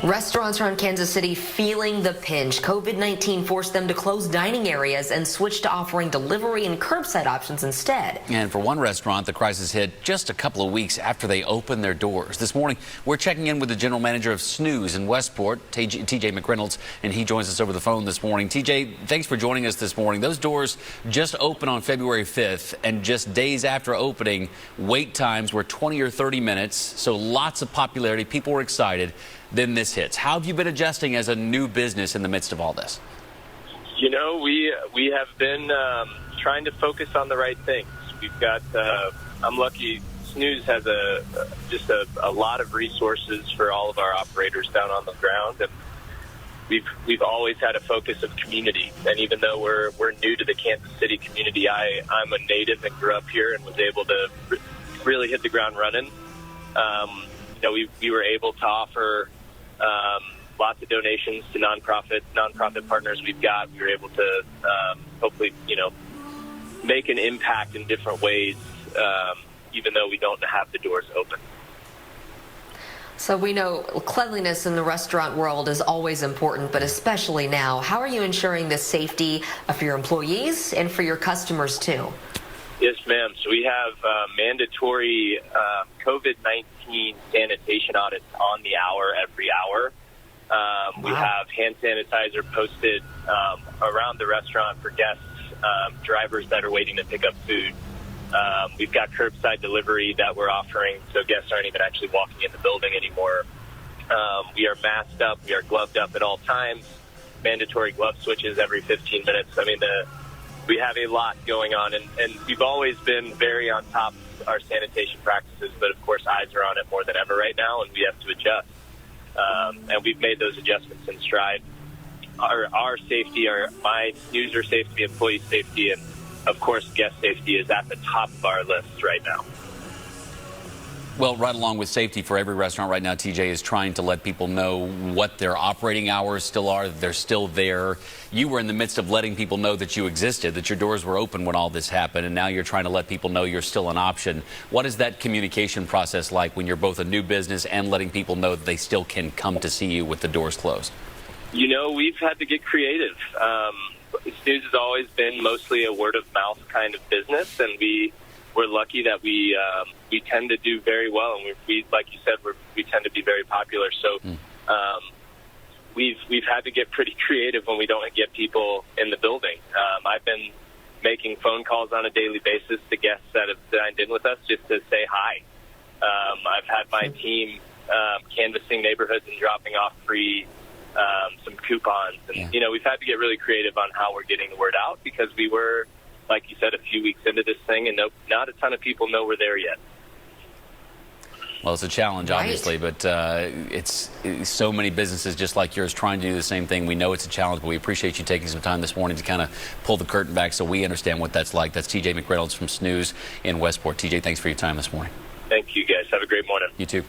Restaurants around Kansas City feeling the pinch. COVID-19 forced them to close dining areas and switch to offering delivery and curbside options instead. And for one restaurant, the crisis hit just a couple of weeks after they opened their doors. This morning, we're checking in with the general manager of Snooze in Westport, TJ McReynolds, and he joins us over the phone this morning. TJ, thanks for joining us this morning. Those doors just opened on February 5th, and just days after opening, wait times were 20 or 30 minutes, so lots of popularity. People were excited. Then this hits. How have you been adjusting as a new business in the midst of all this? You know, we have been trying to focus on the right things. We've got, I'm lucky, Snooze has just a lot of resources for all of our operators down on the ground, and we've always had a focus of community. And even though we're new to the Kansas City community, I'm a native and grew up here and was able to really hit the ground running. You know, we were able to offer lots of donations to nonprofit partners we've got. We were able to hopefully, you know, make an impact in different ways, even though we don't have the doors open. So we know cleanliness in the restaurant world is always important, but especially now. How are you ensuring the safety of your employees and for your customers too? Yes, ma'am. So we have mandatory COVID-19 sanitation audits on the hour, every hour. We have hand sanitizer posted around the restaurant for guests, drivers that are waiting to pick up food. We've got curbside delivery that we're offering, so guests aren't even actually walking in the building anymore. We are masked up. We are gloved up at all times. Mandatory glove switches every 15 minutes. I mean, we have a lot going on, and we've always been very on top of our sanitation practices, but of course eyes are on it more than ever right now, and we have to adjust. And we've made those adjustments in stride. Our safety, my user safety, employee safety, and of course guest safety is at the top of our list right now. Well, right along with safety for every restaurant right now, TJ is trying to let people know what their operating hours still are, that they're still there. You were in the midst of letting people know that you existed, that your doors were open when all this happened, and now you're trying to let people know you're still an option. What is that communication process like when you're both a new business and letting people know that they still can come to see you with the doors closed? You know, we've had to get creative. Snooze has always been mostly a word-of-mouth kind of business, and we're lucky that we tend to do very well, and we like you said, we tend to be very popular. So we've had to get pretty creative when we don't get people in the building. I've been making phone calls on a daily basis to guests that have dined in with us just to say hi. I've had my team canvassing neighborhoods and dropping off free some coupons, and you know, we've had to get really creative on how we're getting the word out, because we were, like you said, a few weeks into this thing, and not a ton of people know we're there yet. Well, it's a challenge, obviously, but it's so many businesses just like yours trying to do the same thing. We know it's a challenge, but we appreciate you taking some time this morning to kind of pull the curtain back so we understand what that's like. That's TJ McReynolds from Snooze in Westport. TJ, thanks for your time this morning. Thank you, guys. Have a great morning. You too.